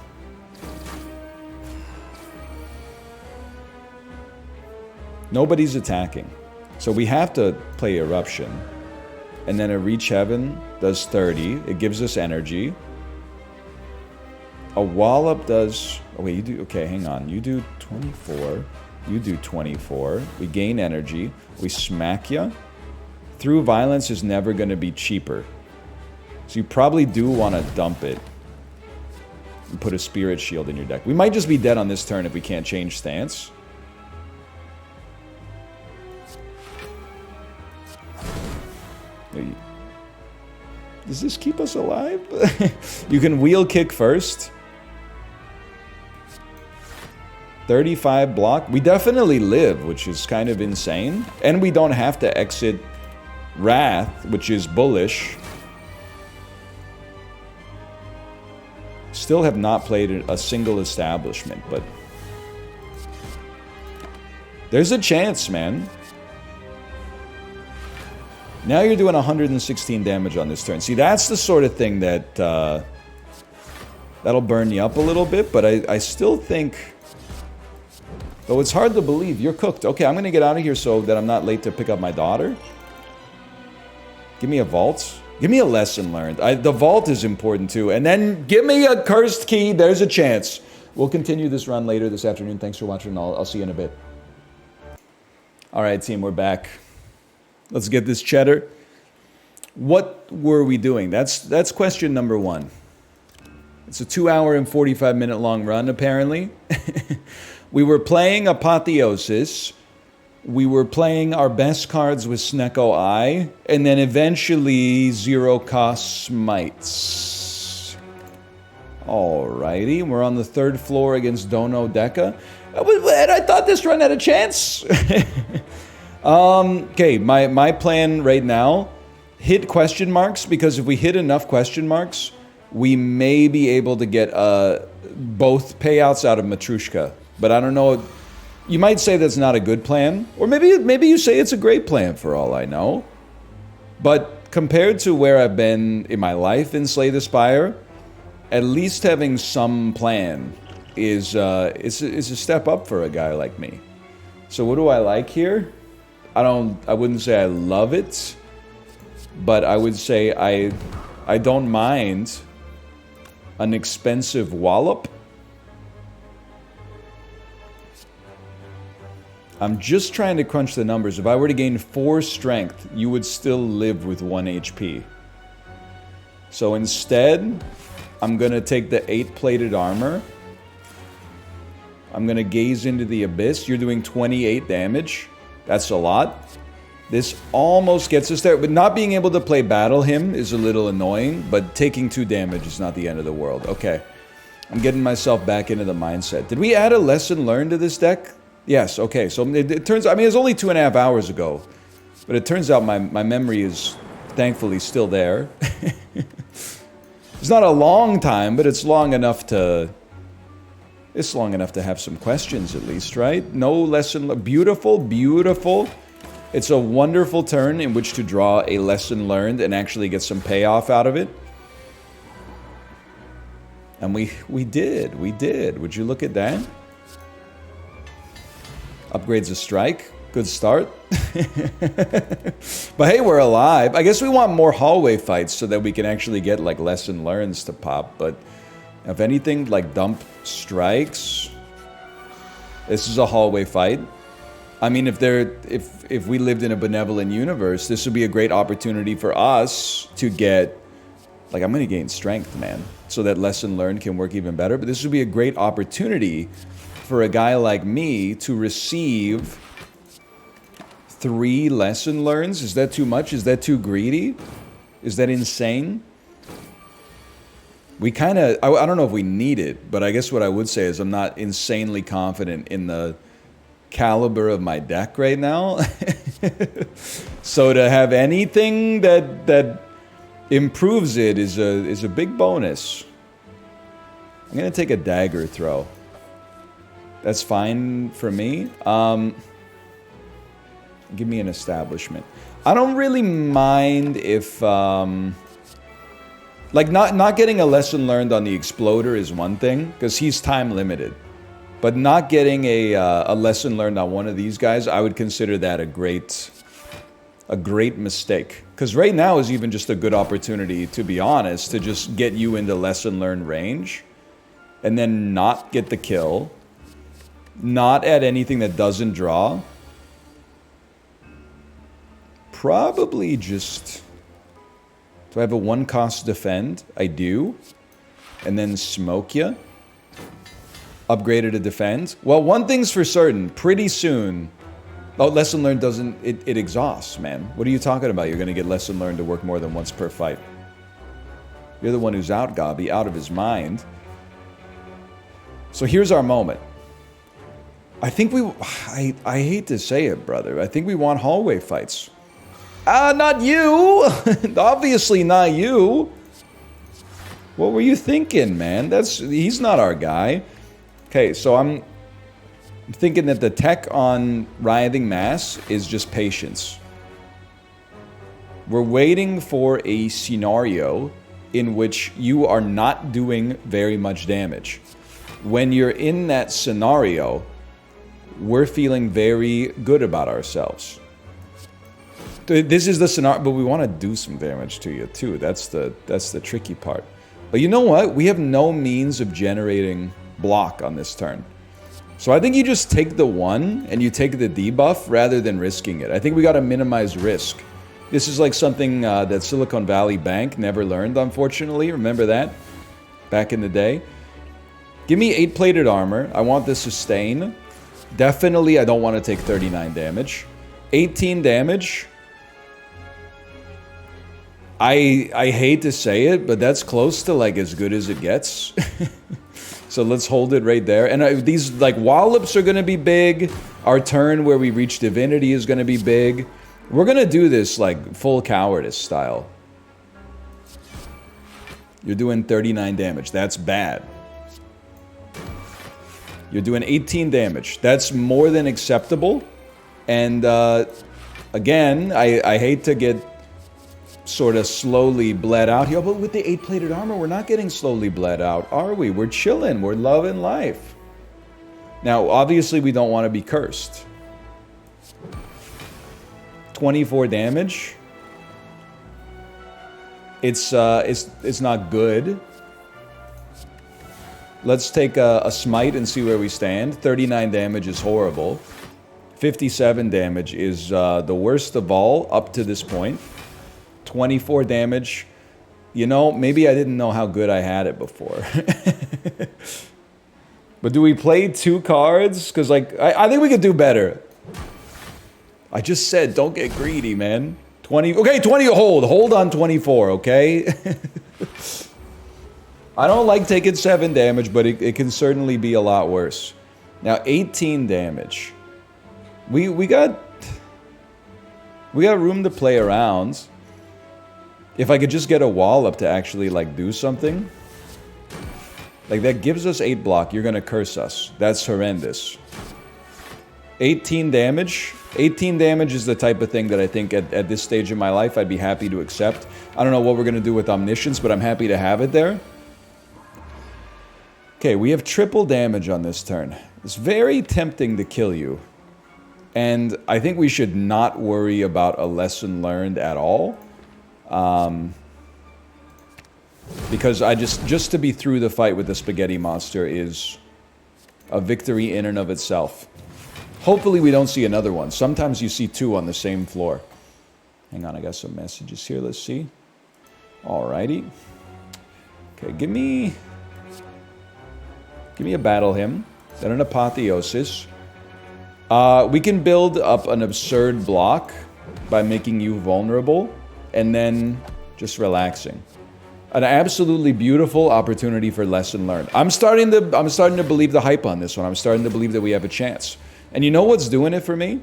Nobody's attacking. So we have to play Eruption. And then a Reach Heaven does 30. It gives us energy. A Wallop does... Oh, wait, you do... Okay, hang on. You do 24. You do 24. We gain energy. We smack ya. Through Violence is never going to be cheaper. So you probably do want to dump it. And put a Spirit Shield in your deck. We might just be dead on this turn if we can't change stance. Does this keep us alive? You can wheel kick first. 35 block. We definitely live, which is kind of insane. And we don't have to exit Wrath, which is bullish. Still have not played a single establishment, but... There's a chance, man. Now you're doing 116 damage on this turn. See, that's the sort of thing that... that'll burn you up a little bit, but I still think... Though it's hard to believe, you're cooked. Okay, I'm going to get out of here so that I'm not late to pick up my daughter. Give me a vault. Give me a lesson learned. The vault is important too. And then give me a cursed key. There's a chance. We'll continue this run later this afternoon. Thanks for watching. I'll see you in a bit. All right, team, we're back. Let's get this cheddar. What were we doing? That's question number one. It's a 2-hour and 45-minute long run, apparently. We were playing Apotheosis. We were playing our best cards with Snecko, and then eventually zero-cost Smites. Alrighty, we're on the 3rd floor against Dono Deca. And I thought this run had a chance. Okay, my plan right now, hit question marks, because if we hit enough question marks, we may be able to get both payouts out of Matrushka. But I don't know. You might say that's not a good plan. Or maybe you say it's a great plan for all I know. But compared to where I've been in my life in Slay the Spire, at least having some plan is a step up for a guy like me. So what do I like here? I wouldn't say I love it, but I would say I don't mind an expensive Wallop. I'm just trying to crunch the numbers. If I were to gain 4 strength, you would still live with 1 HP. So instead, I'm going to take the 8-plated armor. I'm going to gaze into the abyss. You're doing 28 damage. That's a lot. This almost gets us there. But not being able to play Battle Hymn is a little annoying. But taking 2 damage is not the end of the world. Okay. I'm getting myself back into the mindset. Did we add a lesson learned to this deck? Yes, okay. So it turns out, I mean, it was only 2.5 hours ago. But it turns out my memory is thankfully still there. It's not a long time, but it's long enough to... It's long enough to have some questions at least, right? No lesson... Beautiful, beautiful. It's a wonderful turn in which to draw a lesson learned and actually get some payoff out of it. And we did. Would you look at that? Upgrades a strike. Good start. But hey, we're alive. I guess we want more hallway fights so that we can actually get like lesson learns to pop. But if anything, like dump strikes. This is a hallway fight. I mean, if we lived in a benevolent universe, this would be a great opportunity for us to get, like, I'm gonna gain strength, man, so that lesson learned can work even better. But this would be a great opportunity for a guy like me to receive 3 lesson learns. Is that too much? Is that too greedy? Is that insane? We kind of, I don't know if we need it, but I guess what I would say is I'm not insanely confident in the caliber of my deck right now. So to have anything that improves it is a big bonus. I'm gonna take a dagger throw. That's fine for me. Give me an establishment. I don't really mind if like not getting a lesson learned on the exploder is one thing because he's time limited. But not getting a lesson learned on one of these guys, I would consider that a great mistake. Because right now is even just a good opportunity, to be honest, to just get you into lesson learned range. And then not get the kill. Not add anything that doesn't draw. Probably just... Do I have a 1-cost defend? I do. And then smoke ya. Upgraded to defend. Well, one thing's for certain. Pretty soon... Oh, lesson learned doesn't... It exhausts, man. What are you talking about? You're going to get lesson learned to work more than once per fight. You're the one who's out, Gobby. Out of his mind. So here's our moment. I think we... I hate to say it, brother. I think we want hallway fights. Not you! Obviously not you. What were you thinking, man? He's not our guy. Okay, so I'm thinking that the tech on Writhing Mass is just patience. We're waiting for a scenario in which you are not doing very much damage. When you're in that scenario, we're feeling very good about ourselves. This is the scenario, but we want to do some damage to you too. That's the tricky part. But you know what? We have no means of generating block on this turn. So I think you just take the 1 and you take the debuff rather than risking it. I think we got to minimize risk. This is like something that Silicon Valley Bank never learned, unfortunately. Remember that? Back in the day. Give me 8-plated armor. I want the sustain. Definitely I don't want to take 39 damage. 18 damage. I hate to say it, but that's close to like as good as it gets. So let's hold it right there. And these like wallops are going to be big. Our turn where we reach divinity is going to be big. We're going to do this like full cowardice style. You're doing 39 damage. That's bad. You're doing 18 damage. That's more than acceptable. And again, I hate to get sort of slowly bled out here, but with the 8-plated armor, we're not getting slowly bled out, are we? We're chilling. We're loving life. Now, obviously, we don't want to be cursed. 24 damage. It's not good. Let's take a smite and see where we stand. 39 damage is horrible. 57 damage is the worst of all up to this point. 24 damage. You know, maybe I didn't know how good I had it before. But do we play 2 cards? Because, like, I think we could do better. I just said, don't get greedy, man. 20. Okay, 20. Hold on 24, okay? I don't like taking 7 damage, but it can certainly be a lot worse. Now, 18 damage. We got room to play around. If I could just get a wall up to actually, like, do something. Like, that gives us 8 block. You're gonna curse us. That's horrendous. 18 damage? 18 damage is the type of thing that I think at this stage in my life I'd be happy to accept. I don't know what we're gonna do with Omniscience, but I'm happy to have it there. Okay, we have triple damage on this turn. It's very tempting to kill you. And I think we should not worry about a lesson learned at all. Because just to be through the fight with the spaghetti monster is a victory in and of itself. Hopefully we don't see another one. Sometimes you see 2 on the same floor. Hang on, I got some messages here. Let's see. Alrighty. Okay, give me a battle hymn. Then an apotheosis. We can build up an absurd block by making you vulnerable. And then just relaxing. An absolutely beautiful opportunity for lesson learned. I'm starting to believe the hype on this one. I'm starting to believe that we have a chance. And you know what's doing it for me?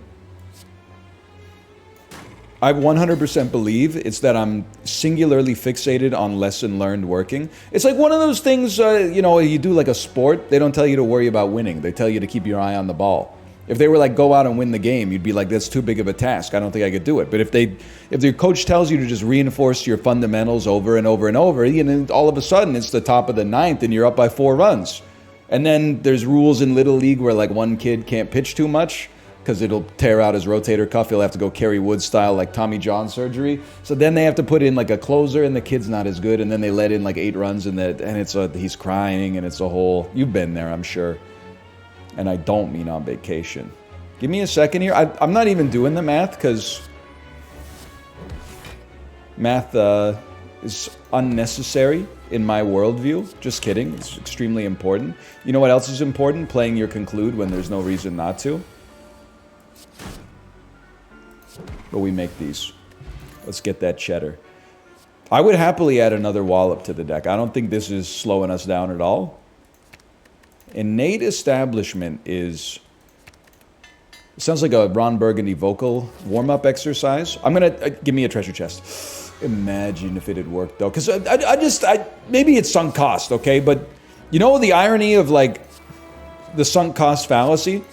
I 100% believe it's that I'm singularly fixated on lesson learned working. It's like one of those things, you know, you do like a sport. They don't tell you to worry about winning. They tell you to keep your eye on the ball. If they were like, go out and win the game, you'd be like, that's too big of a task. I don't think I could do it. But if your coach tells you to just reinforce your fundamentals over and over and over, and then all of a sudden it's the top of the 9th and you're up by 4 runs. And then there's rules in Little League where like one kid can't pitch too much because it'll tear out his rotator cuff. He'll have to go Kerry Wood style, like Tommy John surgery. So then they have to put in like a closer and the kid's not as good. And then they let in like 8 runs and he's crying and it's a whole, you've been there, I'm sure. And I don't mean on vacation. Give me a second here. I'm not even doing the math because math is unnecessary in my worldview. Just kidding. It's extremely important. You know what else is important? Playing your conclude when there's no reason not to. But we make these. Let's get that cheddar. I would happily add another wallop to the deck. I don't think this is slowing us down at all. Innate establishment is... It sounds like a Ron Burgundy vocal warm-up exercise. I'm gonna... give me a treasure chest. Imagine if it had worked, though. Because maybe it's sunk cost, okay? But you know the irony of, like, the sunk cost fallacy?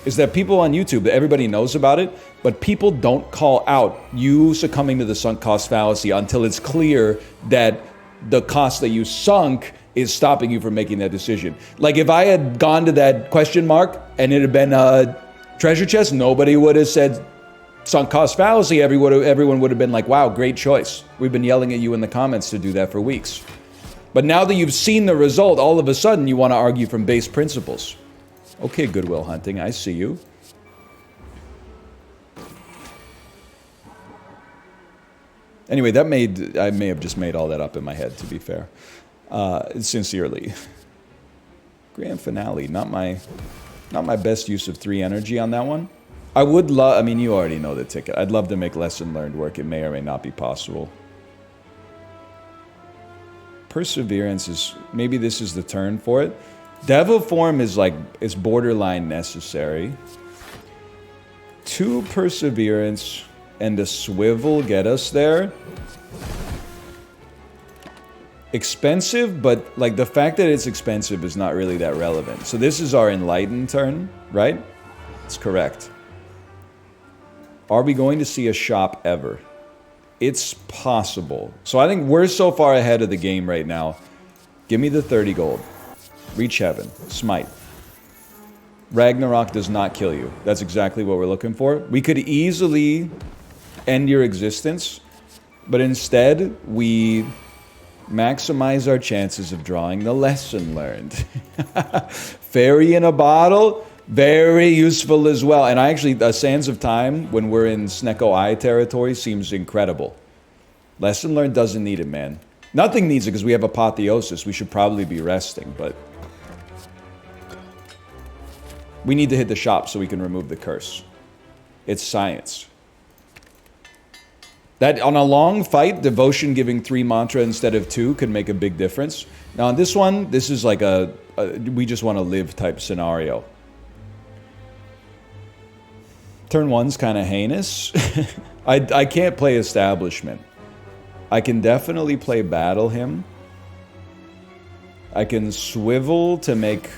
Is that people on YouTube, everybody knows about it, but people don't call out you succumbing to the sunk cost fallacy until it's clear that the cost that you sunk is stopping you from making that decision. Like, if I had gone to that question mark and it had been a treasure chest, nobody would have said sunk cost fallacy. Everyone would have been like, wow, great choice. We've been yelling at you in the comments to do that for weeks. But now that you've seen the result, all of a sudden you want to argue from base principles. Okay, Goodwill Hunting, I see you. Anyway, I may have just made all that up in my head, to be fair. Sincerely. Grand finale, not my best use of 3 energy on that one. I would love, I mean, you already know the ticket. I'd love to make lesson learned work. It may or may not be possible. Perseverance is, maybe this is the turn for it. Devil form is borderline necessary. 2 perseverance and a swivel get us there. Expensive, but like the fact that it's expensive is not really that relevant. So this is our enlightened turn, right? It's correct. Are we going to see a shop ever? It's possible. So I think we're so far ahead of the game right now. Give me the 30 gold. Reach heaven. Smite. Ragnarok does not kill you. That's exactly what we're looking for. We could easily end your existence, but instead we maximize our chances of drawing the lesson learned. Fairy in a bottle, very useful as well. And I actually, Sands of Time, when we're in Snecko Eye territory, seems incredible. Lesson learned doesn't need it, man. Nothing needs it because we have apotheosis. We should probably be resting, but we need to hit the shop so we can remove the curse. It's science. That, on a long fight, Devotion giving 3 mantra instead of 2 could make a big difference. Now, on this one, this is like a we just want to live type scenario. Turn 1's kind of heinous. I can't play Establishment. I can definitely play Battle him. I can swivel to make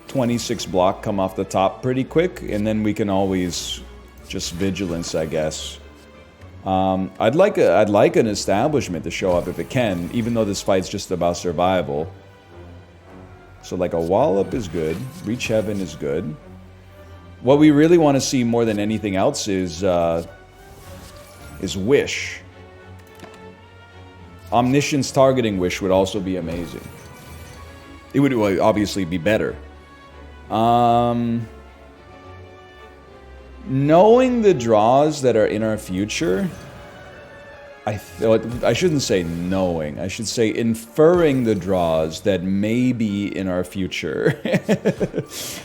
26 block come off the top pretty quick, and then we can always just Vigilance, I guess. I'd like an Establishment to show up if it can, even though this fight's just about survival. So like a Wallop is good. Reach Heaven is good. What we really want to see more than anything else is Wish. Omniscience targeting Wish would also be amazing. It would obviously be better. Knowing the draws that are in our future, I shouldn't say knowing. I should say inferring the draws that may be in our future.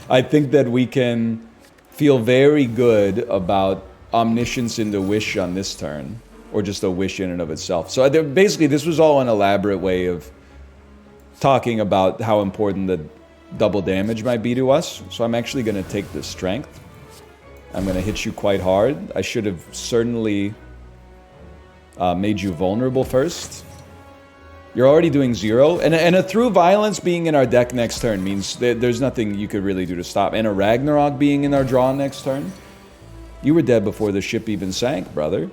I think that we can feel very good about Omniscience into Wish on this turn, or just a Wish in and of itself. So basically, this was all an elaborate way of talking about how important the double damage might be to us. So I'm actually going to take the Strength. I'm going to hit you quite hard. I should have certainly made you vulnerable first. You're already doing 0. And a Through Violence being in our deck next turn means there's nothing you could really do to stop. And a Ragnarok being in our draw next turn. You were dead before the ship even sank, brother.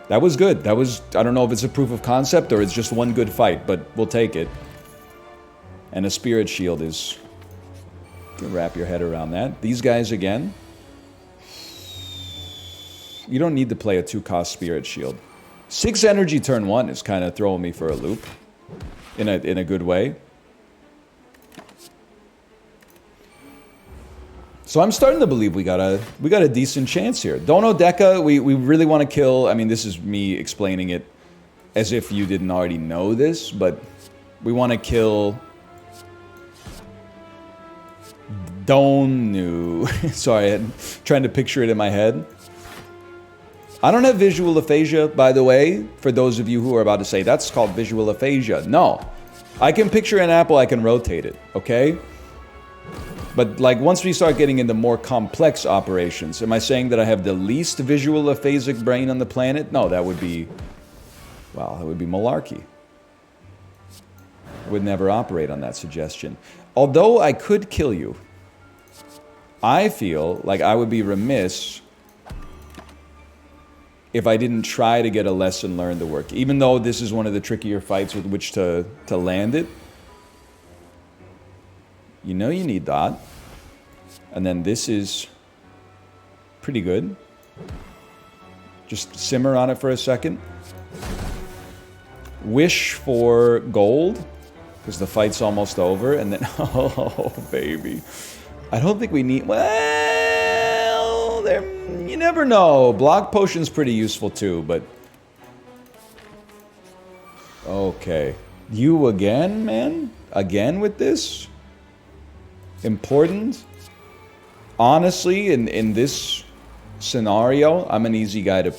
That was good. That was, I don't know if it's a proof of concept or it's just one good fight, but we'll take it. And a Spirit Shield is... You can wrap your head around that. These guys again. You don't need to play a 2-cost Spirit Shield. 6 energy turn 1 is kind of throwing me for a loop. In a good way. So I'm starting to believe we got a decent chance here. Dono Deca, we really want to kill. I mean, this is me explaining it as if you didn't already know this, but we want to kill Donu. Sorry, I'm trying to picture it in my head. I don't have visual aphasia, by the way, for those of you who are about to say, that's called visual aphasia. No. I can picture an apple, I can rotate it, okay? But like once we start getting into more complex operations, am I saying that I have the least visual aphasic brain on the planet? No, that would be, well, that would be malarkey. I would never operate on that suggestion. Although I could kill you, I feel like I would be remiss if I didn't try to get a lesson learned to work. Even though this is one of the trickier fights with which to land it. You know you need that. And then this is pretty good. Just simmer on it for a second. Wish for gold, because the fight's almost over. And then, oh, baby. I don't think we need... Well, you never know. Block Potion's pretty useful too, but... Okay. You again, man? Again with this? Important. Honestly, in this scenario, I'm an easy guy to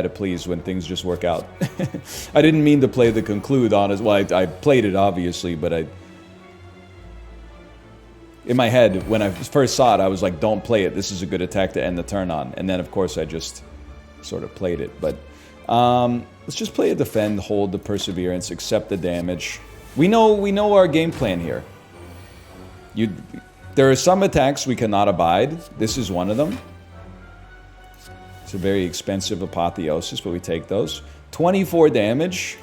please when things just work out. I didn't mean to play the conclude honest. Well, I played it obviously, but in my head when I first saw it, I was like, "Don't play it. This is a good attack to end the turn on." And then, of course, I just sort of played it. But let's just play a defend, hold the perseverance, accept the damage. We know our game plan here. There are some attacks we cannot abide. This is one of them. It's a very expensive apotheosis, but we take those. 24 damage.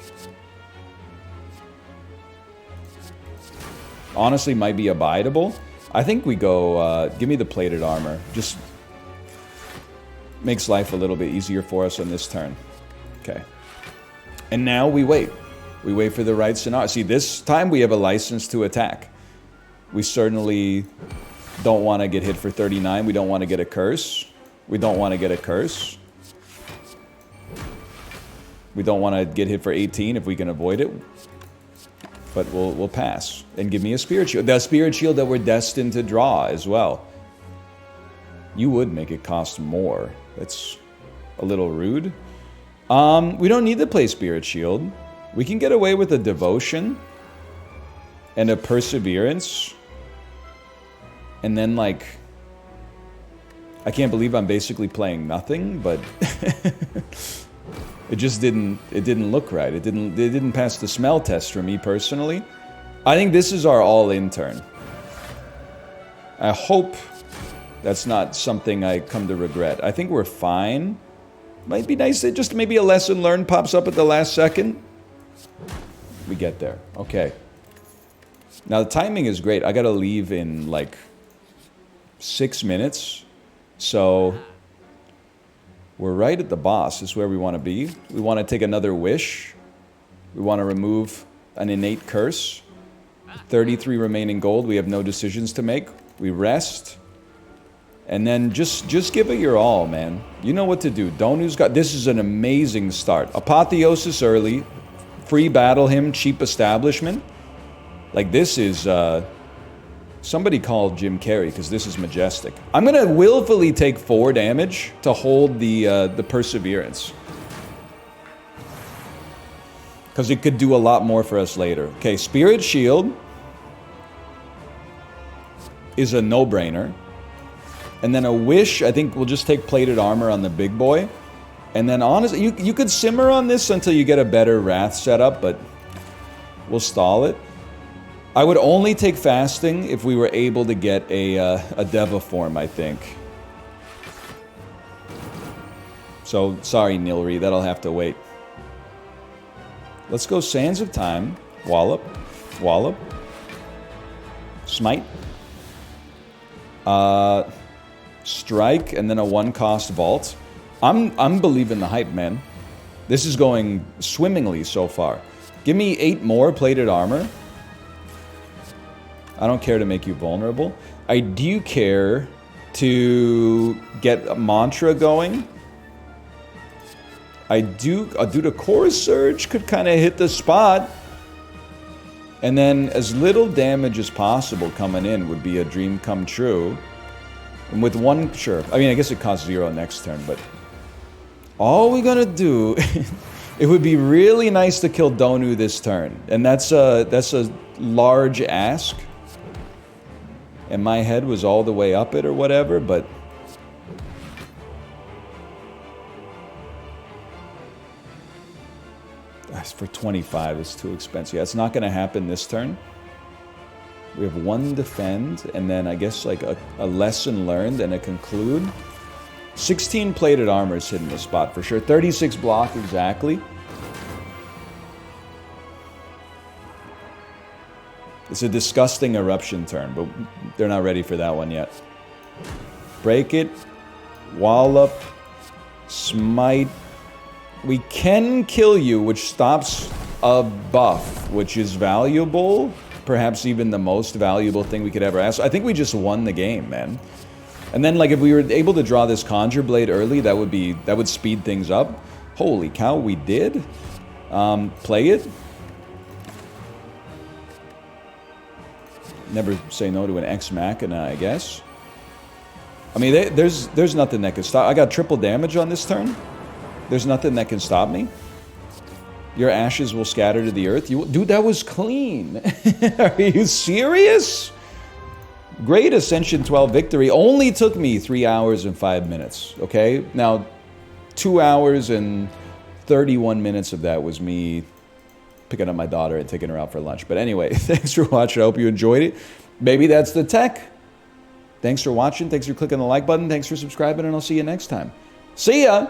Honestly, might be abidable. I think we go, give me the plated armor. Just makes life a little bit easier for us on this turn. Okay. And now we wait. We wait for the right scenario. See, this time we have a license to attack. We certainly don't want to get hit for 39. We don't want to get a curse. We don't want to get a curse. We don't want to get hit for 18 if we can avoid it. But we'll pass. And give me a Spirit Shield. The Spirit Shield that we're destined to draw as well. You would make it cost more. That's a little rude. We don't need to play Spirit Shield. We can get away with a Devotion and a Perseverance. And then, like, I can't believe I'm basically playing nothing, but it just didn't look right. It didn't pass the smell test for me personally. I think this is our all-in turn. I hope that's not something I come to regret. I think we're fine. Might be nice that just maybe a lesson learned pops up at the last second. We get there. Okay. Now the timing is great. I gotta leave in like 6 minutes. So we're right at the boss. This is where we want to be. We want to take another wish. We want to remove an innate curse. 33 remaining gold. We have no decisions to make. We rest. And then just give it your all, man. You know what to do. Donu's got... This is an amazing start. Apotheosis early. Free battle him. Cheap establishment. Like, this is... Somebody called Jim Carrey, because this is majestic. I'm going to willfully take 4 damage to hold the Perseverance. Because it could do a lot more for us later. Okay, Spirit Shield is a no-brainer. And then a Wish, I think we'll just take Plated Armor on the big boy. And then honestly, you could simmer on this until you get a better Wrath setup, but we'll stall it. I would only take Fasting if we were able to get a Deva form, I think. So, sorry, Nilri, that'll have to wait. Let's go Sands of Time. Wallop. Wallop. Smite. Strike, and then a 1-cost Vault. I'm believing the hype, man. This is going swimmingly so far. Give me 8 more Plated Armor. I don't care to make you vulnerable. I do care to get a Mantra going. I do the Core Surge could kind of hit the spot. And then as little damage as possible coming in would be a dream come true. And with 1, sure. I mean, I guess it costs 0 next turn, but... All we're gonna do... It would be really nice to kill Donu this turn. And that's a large ask. And my head was all the way up it or whatever, but... That's for 25, it's too expensive. Yeah, it's not going to happen this turn. We have 1 defend, and then I guess like a lesson learned and a conclude. 16 Plated Armor is hitting the spot for sure. 36 block exactly. It's a disgusting eruption turn, but they're not ready for that one yet. Break it. Wallop. Smite. We can kill you, which stops a buff, which is valuable. Perhaps even the most valuable thing we could ever ask. I think we just won the game, man. And then, like, if we were able to draw this Conjure Blade early, that would speed things up. Holy cow, we did. Play it. Never say no to an Ex Machina, I guess. I mean, there's nothing that can stop. I got triple damage on this turn. There's nothing that can stop me. Your ashes will scatter to the earth. Dude, that was clean. Are you serious? Great Ascension 12 victory. Only took me 3 hours and 5 minutes. Okay? Now, 2 hours and 31 minutes of that was me picking up my daughter and taking her out for lunch. But anyway, thanks for watching. I hope you enjoyed it. Maybe that's the tech. Thanks for watching. Thanks for clicking the like button. Thanks for subscribing, and I'll see you next time. See ya!